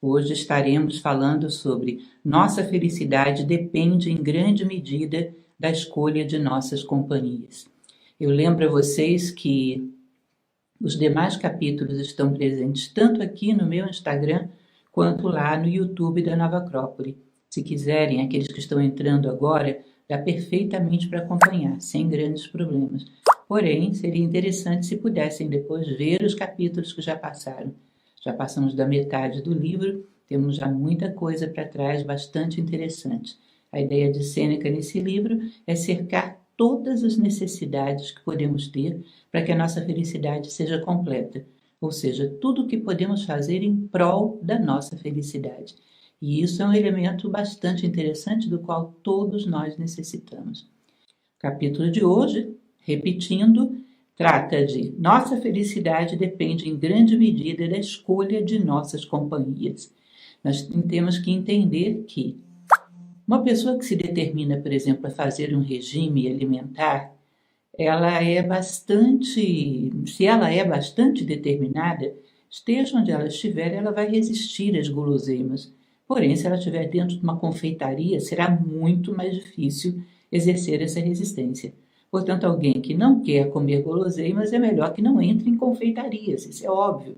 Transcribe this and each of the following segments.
Hoje estaremos falando sobre nossa felicidade depende em grande medida da escolha de nossas companhias. Eu lembro a vocês que os demais capítulos estão presentes tanto aqui no meu Instagram quanto lá no YouTube da Nova Acrópole. Se quiserem, aqueles que estão entrando agora, dá perfeitamente para acompanhar, sem grandes problemas. Porém, seria interessante se pudessem depois ver os capítulos que já passaram. Já passamos da metade do livro, temos já muita coisa para trás, bastante interessante. A ideia de Sêneca nesse livro é cercar todas as necessidades que podemos ter para que a nossa felicidade seja completa, ou seja, tudo o que podemos fazer em prol da nossa felicidade. E isso é um elemento bastante interessante do qual todos nós necessitamos. O capítulo de hoje, repetindo, trata de nossa felicidade depende em grande medida da escolha de nossas companhias. Nós temos que entender que uma pessoa que se determina, por exemplo, a fazer um regime alimentar, se ela é bastante determinada, esteja onde ela estiver, ela vai resistir às guloseimas. Porém, se ela estiver dentro de uma confeitaria, será muito mais difícil exercer essa resistência. Portanto, alguém que não quer comer guloseimas é melhor que não entre em confeitarias, isso é óbvio.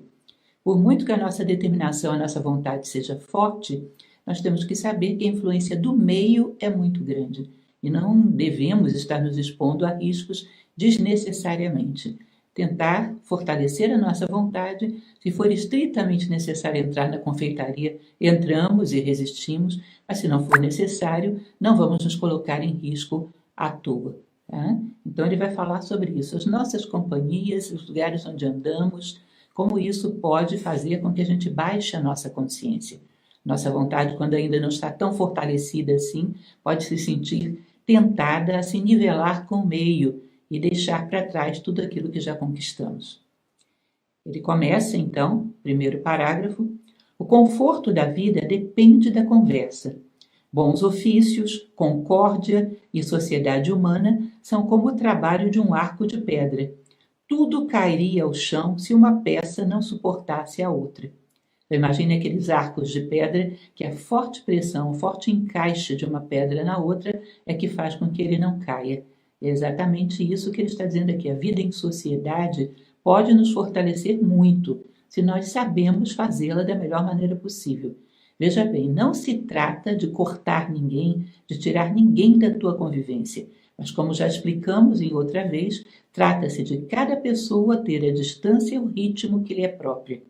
Por muito que a nossa determinação, a nossa vontade seja forte, nós temos que saber que a influência do meio é muito grande e não devemos estar nos expondo a riscos desnecessariamente. Tentar fortalecer a nossa vontade, se for estritamente necessário entrar na confeitaria, entramos e resistimos, mas se não for necessário, não vamos nos colocar em risco à toa. Tá? Então ele vai falar sobre isso, as nossas companhias, os lugares onde andamos, como isso pode fazer com que a gente baixe a nossa consciência. Nossa vontade, quando ainda não está tão fortalecida assim, pode se sentir tentada a se nivelar com o meio e deixar para trás tudo aquilo que já conquistamos. Ele começa, então, primeiro parágrafo, o conforto da vida depende da conversa. Bons ofícios, concórdia e sociedade humana são como o trabalho de um arco de pedra. Tudo cairia ao chão se uma peça não suportasse a outra. Então, imagine aqueles arcos de pedra que a forte pressão, o forte encaixe de uma pedra na outra é que faz com que ele não caia. É exatamente isso que ele está dizendo aqui. A vida em sociedade pode nos fortalecer muito se nós sabemos fazê-la da melhor maneira possível. Veja bem, não se trata de cortar ninguém, de tirar ninguém da tua convivência. Mas como já explicamos em outra vez, trata-se de cada pessoa ter a distância e o ritmo que lhe é próprio.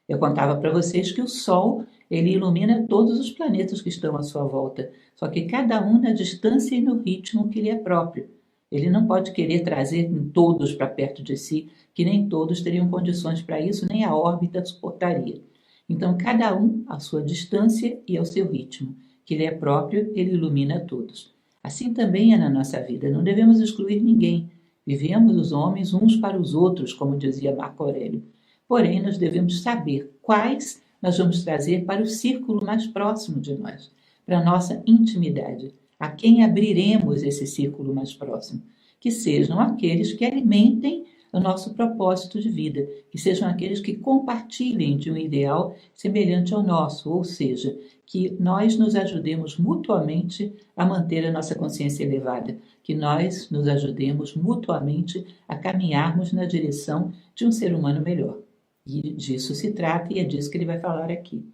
Eu contava para vocês que o Sol, ele ilumina todos os planetas que estão à sua volta, só que cada um na distância e no ritmo que lhe é próprio. Ele não pode querer trazer todos para perto de si, que nem todos teriam condições para isso, nem a órbita suportaria. Então, cada um à sua distância e ao seu ritmo, que lhe é próprio, ele ilumina todos. Assim também é na nossa vida, não devemos excluir ninguém. Vivemos os homens uns para os outros, como dizia Marco Aurélio. Porém, nós devemos saber quais nós vamos trazer para o círculo mais próximo de nós, para a nossa intimidade. A quem abriremos esse círculo mais próximo? Que sejam aqueles que alimentem o nosso propósito de vida, que sejam aqueles que compartilhem de um ideal semelhante ao nosso, ou seja, que nós nos ajudemos mutuamente a manter a nossa consciência elevada, que nós nos ajudemos mutuamente a caminharmos na direção de um ser humano melhor. E disso se trata e é disso que ele vai falar aqui.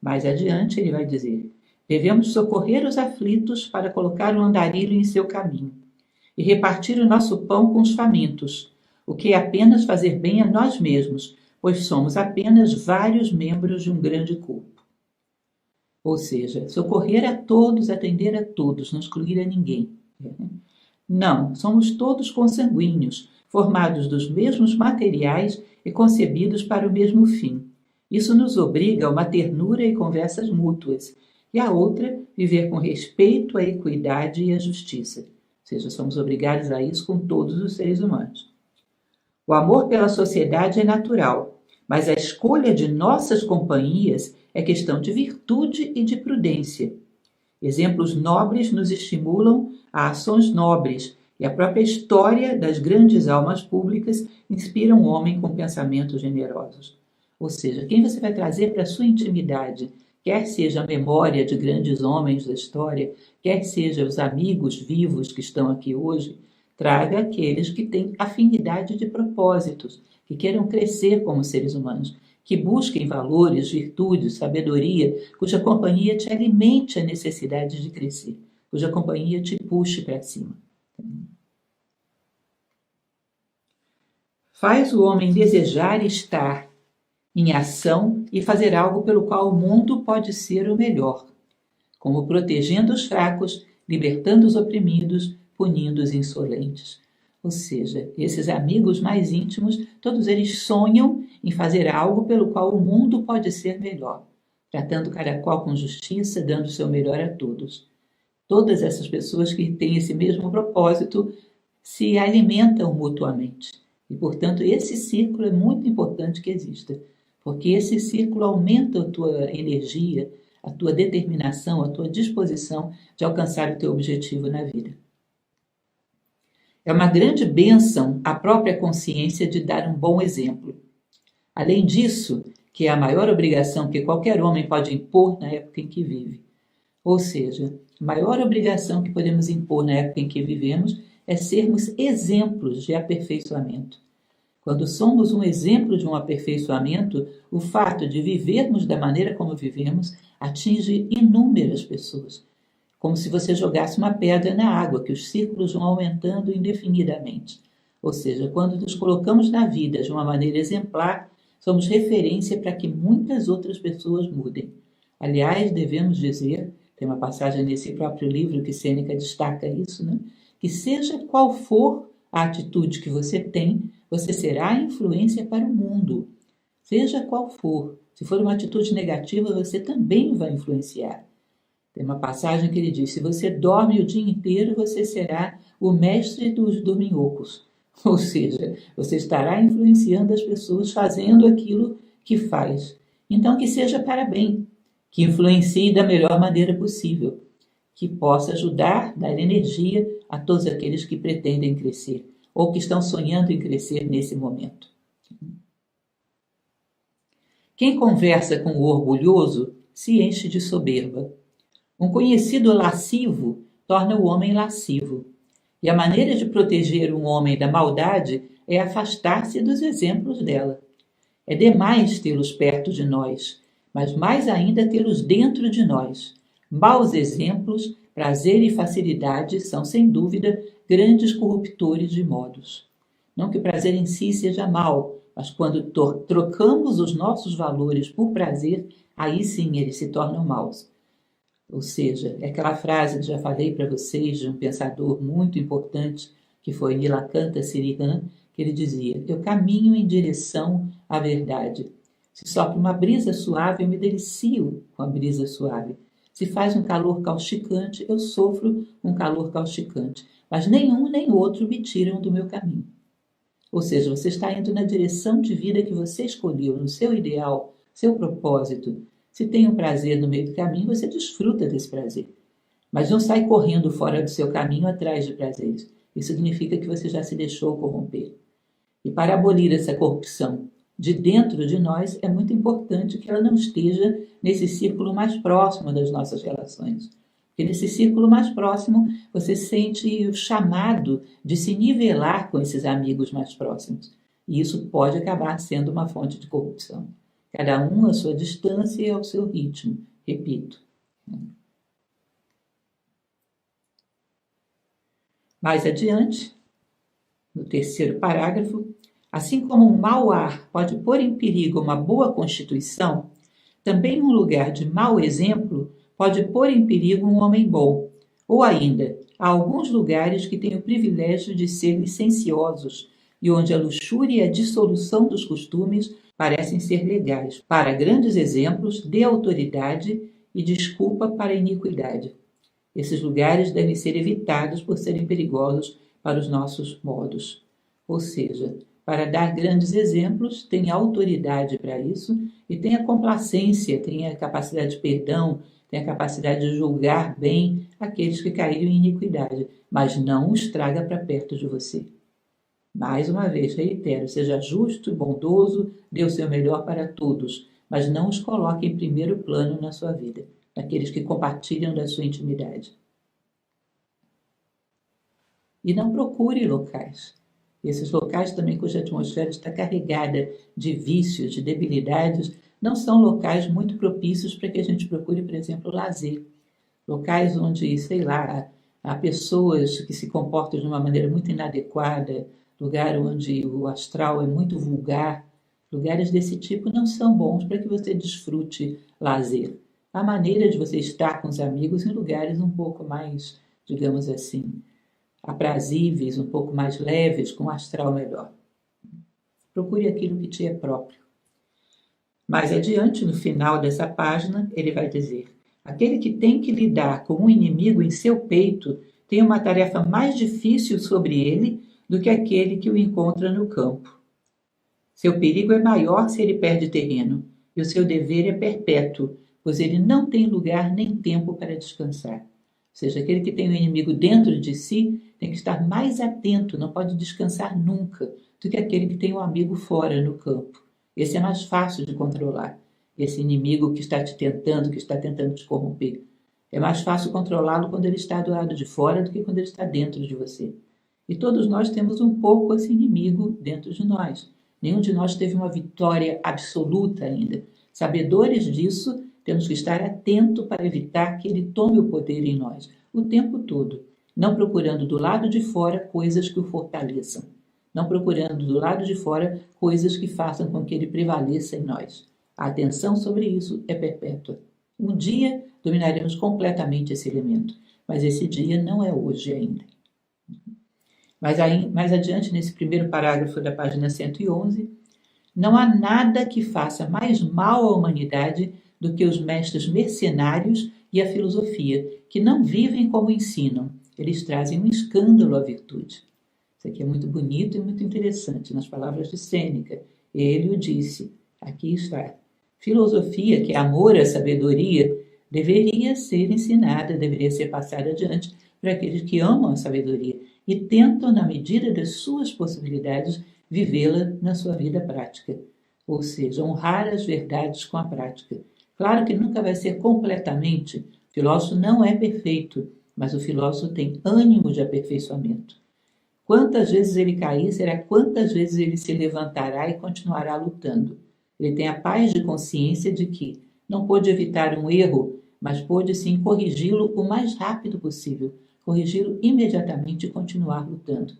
Mais adiante ele vai dizer: devemos socorrer os aflitos para colocar o andarilho em seu caminho e repartir o nosso pão com os famintos, o que é apenas fazer bem a nós mesmos, pois somos apenas vários membros de um grande corpo. Ou seja, socorrer a todos, atender a todos, não excluir a ninguém. Não, somos todos consanguíneos, formados dos mesmos materiais e concebidos para o mesmo fim. Isso nos obriga a uma ternura e conversas mútuas, e a outra, viver com respeito à equidade e à justiça. Ou seja, somos obrigados a isso com todos os seres humanos. O amor pela sociedade é natural, mas a escolha de nossas companhias é questão de virtude e de prudência. Exemplos nobres nos estimulam a ações nobres, e a própria história das grandes almas públicas inspira um homem com pensamentos generosos. Ou seja, quem você vai trazer para a sua intimidade, quer seja a memória de grandes homens da história, quer seja os amigos vivos que estão aqui hoje, traga aqueles que têm afinidade de propósitos, que queiram crescer como seres humanos, que busquem valores, virtudes, sabedoria, cuja companhia te alimente a necessidade de crescer, cuja companhia te puxe para cima. Faz o homem desejar estar em ação e fazer algo pelo qual o mundo pode ser o melhor, como protegendo os fracos, libertando os oprimidos, punindo os insolentes. Ou seja, esses amigos mais íntimos, todos eles sonham em fazer algo pelo qual o mundo pode ser melhor, tratando cada qual com justiça, dando o seu melhor a todos. Todas essas pessoas que têm esse mesmo propósito se alimentam mutuamente. E, portanto, esse círculo é muito importante que exista, porque esse círculo aumenta a tua energia, a tua determinação, a tua disposição de alcançar o teu objetivo na vida. É uma grande bênção a própria consciência de dar um bom exemplo. Além disso, que é a maior obrigação que qualquer homem pode impor na época em que vive. Ou seja, a maior obrigação que podemos impor na época em que vivemos é sermos exemplos de aperfeiçoamento. Quando somos um exemplo de um aperfeiçoamento, o fato de vivermos da maneira como vivemos atinge inúmeras pessoas. Como se você jogasse uma pedra na água, que os círculos vão aumentando indefinidamente. Ou seja, quando nos colocamos na vida de uma maneira exemplar, somos referência para que muitas outras pessoas mudem. Aliás, devemos dizer, tem uma passagem nesse próprio livro que Sêneca destaca isso, né? Que seja qual for a atitude que você tem, você será influência para o mundo. Seja qual for. Se for uma atitude negativa, você também vai influenciar. Tem uma passagem que ele diz, se você dorme o dia inteiro, você será o mestre dos dorminhocos. Ou seja, você estará influenciando as pessoas fazendo aquilo que faz. Então, que seja para bem, que influencie da melhor maneira possível, que possa ajudar, dar energia a todos aqueles que pretendem crescer ou que estão sonhando em crescer nesse momento. Quem conversa com o orgulhoso se enche de soberba. Um conhecido lascivo torna o homem lascivo. E a maneira de proteger um homem da maldade é afastar-se dos exemplos dela. É demais tê-los perto de nós, mas mais ainda tê-los dentro de nós. Maus exemplos, prazer e facilidade são, sem dúvida, grandes corruptores de modos. Não que o prazer em si seja mau, mas quando trocamos os nossos valores por prazer, aí sim eles se tornam maus. Ou seja, é aquela frase que já falei para vocês de um pensador muito importante, que foi Nilakanta Sirihan, que ele dizia, eu caminho em direção à verdade. Se sopra uma brisa suave, eu me delicio com a brisa suave. Se faz um calor causticante, eu sofro um calor causticante. Mas nenhum nem outro me tiram do meu caminho. Ou seja, você está indo na direção de vida que você escolheu, no seu ideal, seu propósito. Se tem um prazer no meio do caminho, você desfruta desse prazer. Mas não sai correndo fora do seu caminho atrás de prazeres. Isso significa que você já se deixou corromper. E para abolir essa corrupção de dentro de nós, é muito importante que ela não esteja nesse círculo mais próximo das nossas relações. Porque nesse círculo mais próximo, você sente o chamado de se nivelar com esses amigos mais próximos. E isso pode acabar sendo uma fonte de corrupção. Cada um à sua distância e ao seu ritmo. Repito. Mais adiante, no terceiro parágrafo, assim como um mau ar pode pôr em perigo uma boa constituição, também um lugar de mau exemplo pode pôr em perigo um homem bom. Ou ainda, há alguns lugares que têm o privilégio de ser licenciosos e onde a luxúria e a dissolução dos costumes parecem ser legais. Para grandes exemplos, dê autoridade e desculpa para a iniquidade. Esses lugares devem ser evitados por serem perigosos para os nossos modos. Ou seja, para dar grandes exemplos, tenha autoridade para isso e tenha complacência, tenha capacidade de perdão, tenha capacidade de julgar bem aqueles que caíram em iniquidade, mas não os traga para perto de você. Mais uma vez, reitero, seja justo e bondoso, dê o seu melhor para todos, mas não os coloque em primeiro plano na sua vida, daqueles que compartilham da sua intimidade. E não procure locais. Esses locais também cuja atmosfera está carregada de vícios, de debilidades, não são locais muito propícios para que a gente procure, por exemplo, lazer. Locais onde, sei lá, há pessoas que se comportam de uma maneira muito inadequada, lugar onde o astral é muito vulgar. Lugares desse tipo não são bons para que você desfrute lazer. A maneira de você estar com os amigos em lugares um pouco mais, digamos assim, aprazíveis, um pouco mais leves, com um astral melhor. Procure aquilo que te é próprio. Mais adiante, no final dessa página, ele vai dizer: aquele que tem que lidar com um inimigo em seu peito tem uma tarefa mais difícil sobre ele do que aquele que o encontra no campo. Seu perigo é maior se ele perde terreno, e o seu dever é perpétuo, pois ele não tem lugar nem tempo para descansar. Ou seja, aquele que tem o inimigo dentro de si tem que estar mais atento, não pode descansar nunca, do que aquele que tem um amigo fora, no campo. Esse é mais fácil de controlar. Esse inimigo que está te tentando, que está tentando te corromper. É mais fácil controlá-lo quando ele está do lado de fora do que quando ele está dentro de você. E todos nós temos um pouco esse inimigo dentro de nós. Nenhum de nós teve uma vitória absoluta ainda. Sabedores disso, temos que estar atento para evitar que ele tome o poder em nós, o tempo todo, não procurando do lado de fora coisas que o fortaleçam, não procurando do lado de fora coisas que façam com que ele prevaleça em nós. A atenção sobre isso é perpétua. Um dia dominaremos completamente esse elemento, mas esse dia não é hoje ainda. Mas aí, mais adiante, nesse primeiro parágrafo da página 111, não há nada que faça mais mal à humanidade do que os mestres mercenários e a filosofia, que não vivem como ensinam. Eles trazem um escândalo à virtude. Isso aqui é muito bonito e muito interessante, nas palavras de Sêneca. Ele o disse, aqui está. Filosofia, que é amor à sabedoria, deveria ser ensinada, deveria ser passada adiante para aqueles que amam a sabedoria e tentam, na medida das suas possibilidades, vivê-la na sua vida prática. Ou seja, honrar as verdades com a prática. Claro que nunca vai ser completamente. O filósofo não é perfeito, mas o filósofo tem ânimo de aperfeiçoamento. Quantas vezes ele cair, será quantas vezes ele se levantará e continuará lutando. Ele tem a paz de consciência de que não pôde evitar um erro, mas pôde sim corrigi-lo o mais rápido possível, corrigi-lo imediatamente e continuar lutando.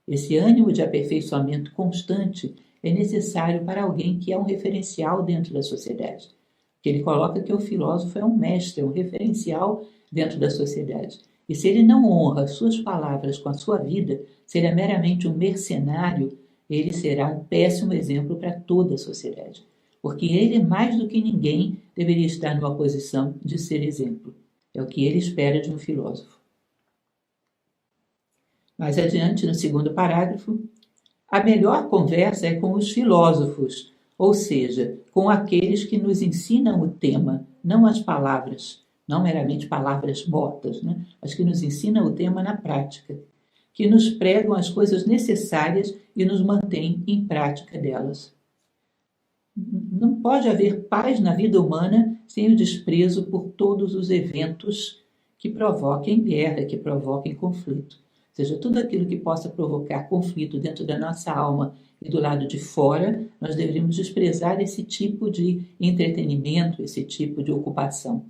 Esse ânimo de aperfeiçoamento constante é necessário para alguém que é um referencial dentro da sociedade. Que ele coloca que o filósofo é um mestre, é um referencial dentro da sociedade. E se ele não honra as suas palavras com a sua vida, se ele é meramente um mercenário, ele será um péssimo exemplo para toda a sociedade. Porque ele, mais do que ninguém, deveria estar numa posição de ser exemplo. É o que ele espera de um filósofo. Mais adiante, no segundo parágrafo, a melhor conversa é com os filósofos, ou seja, com aqueles que nos ensinam o tema, não as palavras, não meramente palavras mortas, né? Mas que nos ensinam o tema na prática, que nos pregam as coisas necessárias e nos mantêm em prática delas. Não pode haver paz na vida humana sem o desprezo por todos os eventos que provoquem guerra, que provoquem conflito. Ou seja, tudo aquilo que possa provocar conflito dentro da nossa alma e do lado de fora, nós deveríamos desprezar esse tipo de entretenimento, esse tipo de ocupação.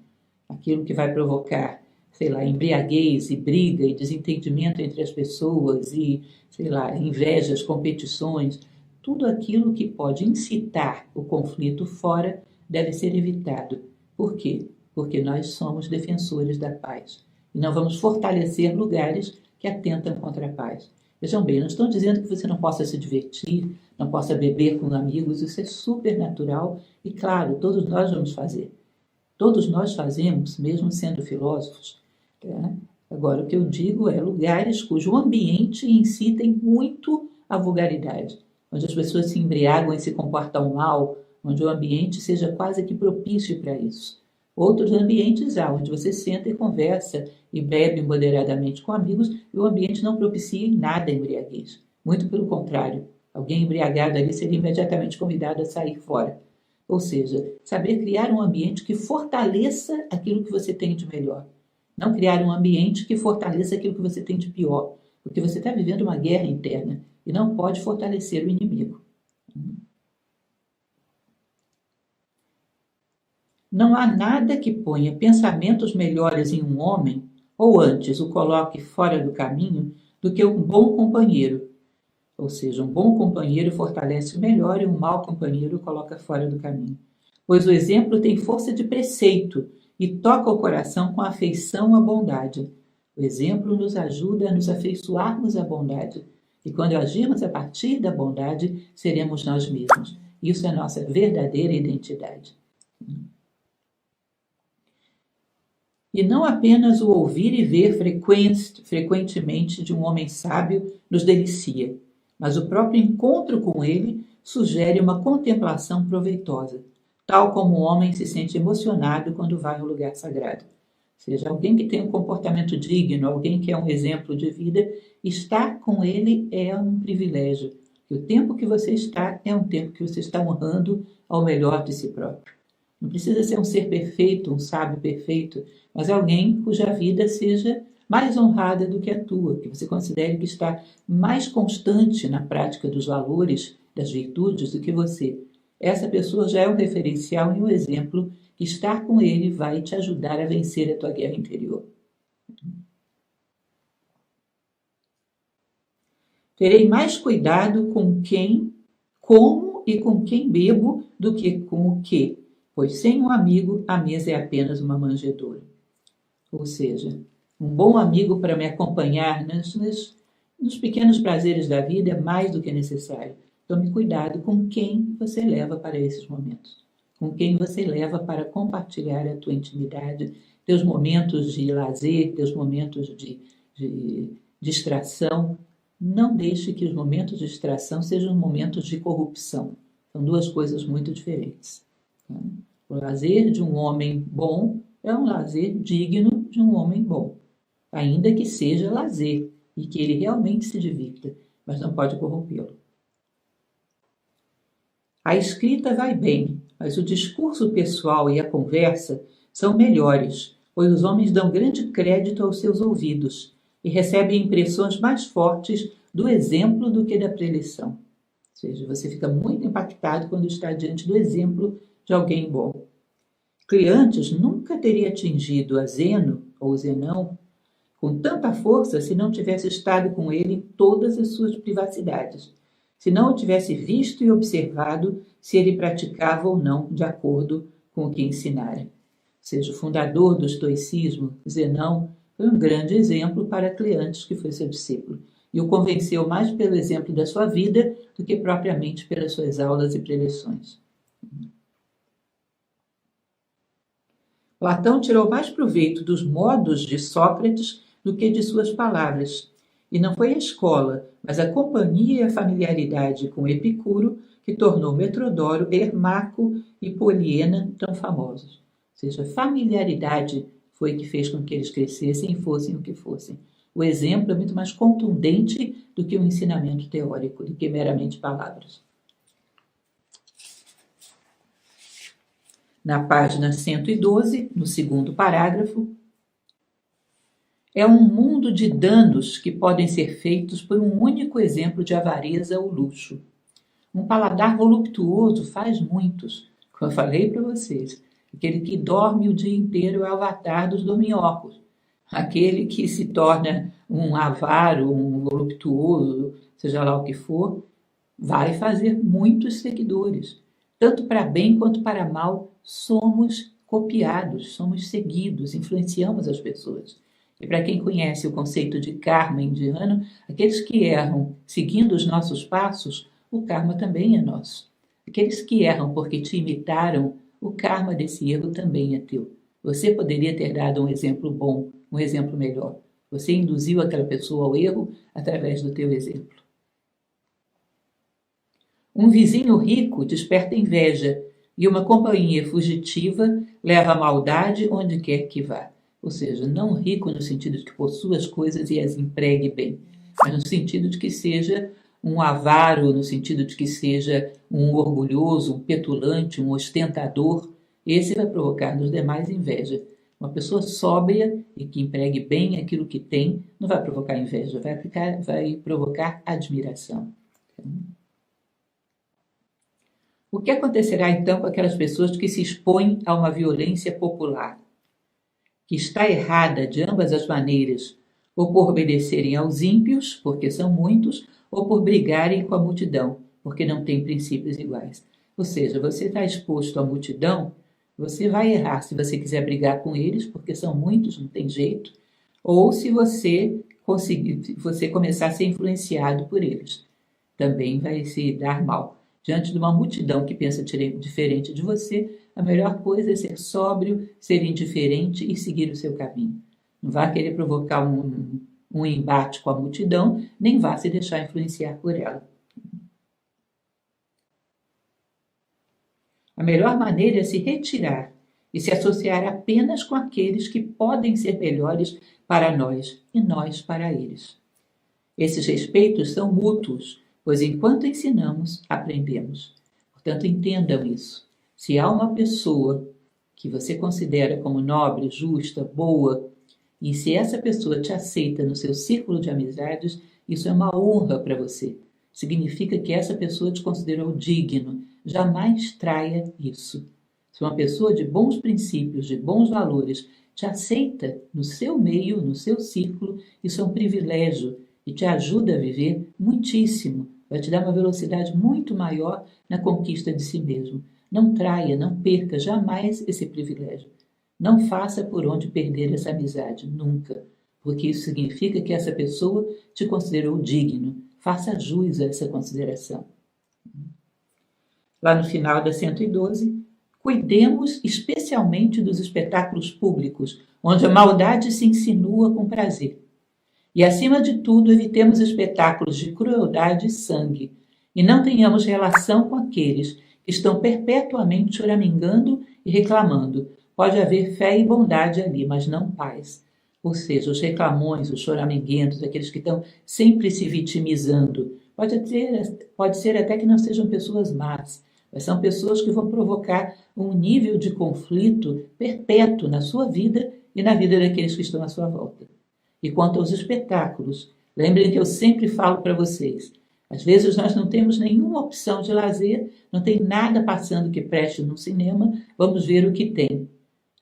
Aquilo que vai provocar, sei lá, embriaguez e briga e desentendimento entre as pessoas e, sei lá, invejas, competições, tudo aquilo que pode incitar o conflito fora deve ser evitado. Por quê? Porque nós somos defensores da paz. E não vamos fortalecer lugares que atentam contra a paz. Vejam bem, não estou dizendo que você não possa se divertir, não possa beber com amigos, isso é super natural e, claro, todos nós vamos fazer. Todos nós fazemos, mesmo sendo filósofos. Tá? Agora, o que eu digo é lugares cujo ambiente em si tem muito a vulgaridade, onde as pessoas se embriagam e se comportam mal, onde o ambiente seja quase que propício para isso. Outros ambientes há, onde você senta e conversa e bebe moderadamente com amigos e o ambiente não propicia em nada a embriaguez. Muito pelo contrário, alguém embriagado ali seria imediatamente convidado a sair fora, Ou seja, saber criar um ambiente que fortaleça aquilo que você tem de melhor. Não criar um ambiente que fortaleça aquilo que você tem de pior. Porque você está vivendo uma guerra interna e não pode fortalecer o inimigo. Não há nada que ponha pensamentos melhores em um homem, ou antes o coloque fora do caminho, do que um bom companheiro. Ou seja, um bom companheiro fortalece o melhor e um mau companheiro o coloca fora do caminho. Pois o exemplo tem força de preceito e toca o coração com afeição à bondade. O exemplo nos ajuda a nos afeiçoarmos à bondade. E quando agirmos a partir da bondade, seremos nós mesmos. Isso é nossa verdadeira identidade. E não apenas o ouvir e ver frequentemente de um homem sábio nos delicia, mas o próprio encontro com ele sugere uma contemplação proveitosa, tal como o homem se sente emocionado quando vai ao lugar sagrado. Ou seja, alguém que tem um comportamento digno, alguém que é um exemplo de vida, estar com ele é um privilégio. E o tempo que você está é um tempo que você está honrando ao melhor de si próprio. Não precisa ser um ser perfeito, um sábio perfeito, mas alguém cuja vida seja mais honrada do que a tua, que você considere que está mais constante na prática dos valores, das virtudes do que você. Essa pessoa já é um referencial e um exemplo que estar com ele vai te ajudar a vencer a tua guerra interior. Terei mais cuidado com quem, como e com quem bebo do que com o que, pois sem um amigo a mesa é apenas uma manjedoura. Ou seja, um bom amigo para me acompanhar nos pequenos prazeres da vida é mais do que necessário. Tome cuidado com quem você leva para esses momentos, com quem você leva para compartilhar a tua intimidade, teus momentos de lazer, teus momentos de distração. Não deixe que os momentos de distração sejam momentos de corrupção. São duas coisas muito diferentes. O lazer de um homem bom é um lazer digno de um homem bom, ainda que seja lazer e que ele realmente se divirta, mas não pode corrompê-lo. A escrita vai bem, mas o discurso pessoal e a conversa são melhores, pois os homens dão grande crédito aos seus ouvidos e recebem impressões mais fortes do exemplo do que da preleção. Ou seja, você fica muito impactado quando está diante do exemplo de alguém bom. Cleantes nunca teria atingido a Zeno, ou Zenão, com tanta força se não tivesse estado com ele em todas as suas privacidades, se não o tivesse visto e observado se ele praticava ou não de acordo com o que ensinara. Ou seja, o fundador do estoicismo, Zenão, foi um grande exemplo para Cleantes, que foi seu discípulo, e o convenceu mais pelo exemplo da sua vida do que propriamente pelas suas aulas e preleções. Platão tirou mais proveito dos modos de Sócrates do que de suas palavras. E não foi a escola, mas a companhia e a familiaridade com Epicuro que tornou Metrodoro, Hermaco e Poliena tão famosos. Ou seja, a familiaridade foi que fez com que eles crescessem e fossem o que fossem. O exemplo é muito mais contundente do que o ensinamento teórico, do que meramente palavras. Na página 112, no segundo parágrafo, é um mundo de danos que podem ser feitos por um único exemplo de avareza ou luxo. Um paladar voluptuoso faz muitos, como eu falei para vocês. Aquele que dorme o dia inteiro é o avatar dos dorminhocos. Aquele que se torna um avaro, um voluptuoso, seja lá o que for, vai fazer muitos seguidores. Tanto para bem quanto para mal, somos copiados, somos seguidos, influenciamos as pessoas. E para quem conhece o conceito de karma indiano, aqueles que erram seguindo os nossos passos, o karma também é nosso. Aqueles que erram porque te imitaram, o karma desse erro também é teu. Você poderia ter dado um exemplo bom, um exemplo melhor. Você induziu aquela pessoa ao erro através do teu exemplo. Um vizinho rico desperta inveja e uma companhia fugitiva leva a maldade onde quer que vá. Ou seja, não rico no sentido de que possua as coisas e as empregue bem, mas no sentido de que seja um avaro no sentido de que seja um orgulhoso, um petulante, um ostentador, esse vai provocar nos demais inveja. Uma pessoa sóbria e que empregue bem aquilo que tem, não vai provocar inveja, vai provocar admiração. O que acontecerá então com aquelas pessoas que se expõem a uma violência popular, que está errada de ambas as maneiras, ou por obedecerem aos ímpios, porque são muitos, ou por brigarem com a multidão, porque não têm princípios iguais? Ou seja, você está exposto à multidão, você vai errar se você quiser brigar com eles, porque são muitos, não tem jeito, ou se você começar a ser influenciado por eles, também vai se dar mal. Diante de uma multidão que pensa diferente de você, a melhor coisa é ser sóbrio, ser indiferente e seguir o seu caminho. Não vá querer provocar um embate com a multidão, nem vá se deixar influenciar por ela. A melhor maneira é se retirar e se associar apenas com aqueles que podem ser melhores para nós e nós para eles. Esses respeitos são mútuos, pois enquanto ensinamos, aprendemos. Portanto, entendam isso. Se há uma pessoa que você considera como nobre, justa, boa, e se essa pessoa te aceita no seu círculo de amizades, isso é uma honra para você. Significa que essa pessoa te considerou digno. Jamais traia isso. Se uma pessoa de bons princípios, de bons valores, te aceita no seu meio, no seu círculo, isso é um privilégio e te ajuda a viver muitíssimo. Vai te dar uma velocidade muito maior na conquista de si mesmo. Não traia, não perca jamais esse privilégio. Não faça por onde perder essa amizade, nunca, porque isso significa que essa pessoa te considerou digno. Faça jus a essa consideração. Lá no final da 112, cuidemos especialmente dos espetáculos públicos, onde a maldade se insinua com prazer. E, acima de tudo, evitemos espetáculos de crueldade e sangue, e não tenhamos relação com aqueles que estão perpetuamente choramingando e reclamando. Pode haver fé e bondade ali, mas não paz. Ou seja, os reclamões, os choraminguentos, aqueles que estão sempre se vitimizando. Pode ser até que não sejam pessoas más, mas são pessoas que vão provocar um nível de conflito perpétuo na sua vida e na vida daqueles que estão à sua volta. E quanto aos espetáculos, lembrem que eu sempre falo para vocês, às vezes nós não temos nenhuma opção de lazer, não tem nada passando que preste no cinema, vamos ver o que tem.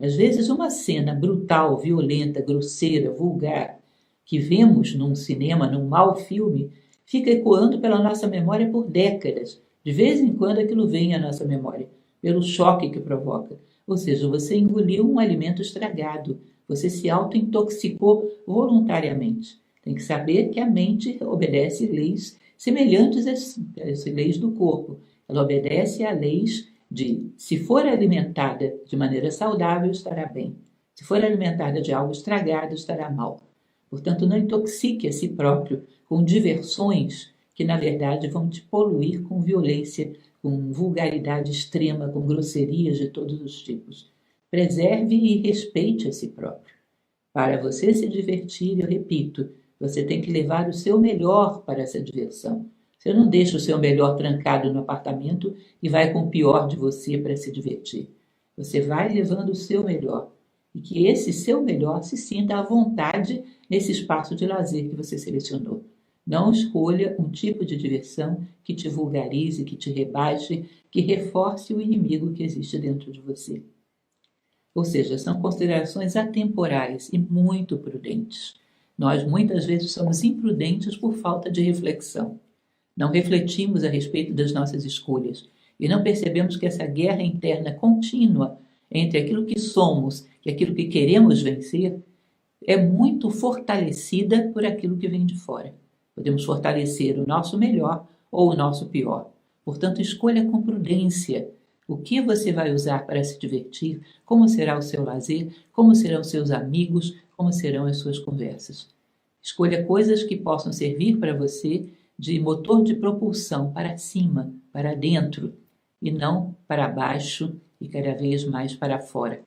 Às vezes uma cena brutal, violenta, grosseira, vulgar, que vemos num cinema, num mau filme, fica ecoando pela nossa memória por décadas. De vez em quando aquilo vem à nossa memória, pelo choque que provoca. Ou seja, você engoliu um alimento estragado, você se auto-intoxicou voluntariamente. Tem que saber que a mente obedece leis semelhantes às leis do corpo. Ela obedece a leis de, se for alimentada de maneira saudável, estará bem. Se for alimentada de algo estragado, estará mal. Portanto, não intoxique a si próprio com diversões que, na verdade, vão te poluir com violência, com vulgaridade extrema, com grosserias de todos os tipos. Preserve e respeite a si próprio. Para você se divertir, eu repito, você tem que levar o seu melhor para essa diversão. Você não deixa o seu melhor trancado no apartamento e vai com o pior de você para se divertir. Você vai levando o seu melhor. E que esse seu melhor se sinta à vontade nesse espaço de lazer que você selecionou. Não escolha um tipo de diversão que te vulgarize, que te rebaixe, que reforce o inimigo que existe dentro de você. Ou seja, são considerações atemporais e muito prudentes. Nós muitas vezes somos imprudentes por falta de reflexão. Não refletimos a respeito das nossas escolhas e não percebemos que essa guerra interna contínua entre aquilo que somos e aquilo que queremos vencer é muito fortalecida por aquilo que vem de fora. Podemos fortalecer o nosso melhor ou o nosso pior. Portanto, escolha com prudência o que você vai usar para se divertir, como será o seu lazer, como serão os seus amigos, como serão as suas conversas. Escolha coisas que possam servir para você de motor de propulsão para cima, para dentro, e não para baixo e cada vez mais para fora.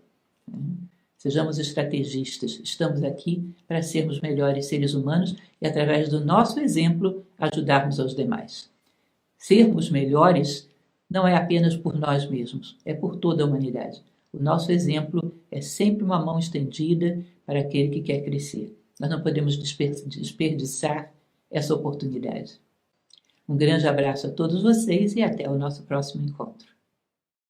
Sejamos estrategistas. Estamos aqui para sermos melhores seres humanos e, através do nosso exemplo, ajudarmos aos demais. Sermos melhores não é apenas por nós mesmos, é por toda a humanidade. O nosso exemplo é sempre uma mão estendida para aquele que quer crescer. Nós não podemos desperdiçar essa oportunidade. Um grande abraço a todos vocês e até o nosso próximo encontro.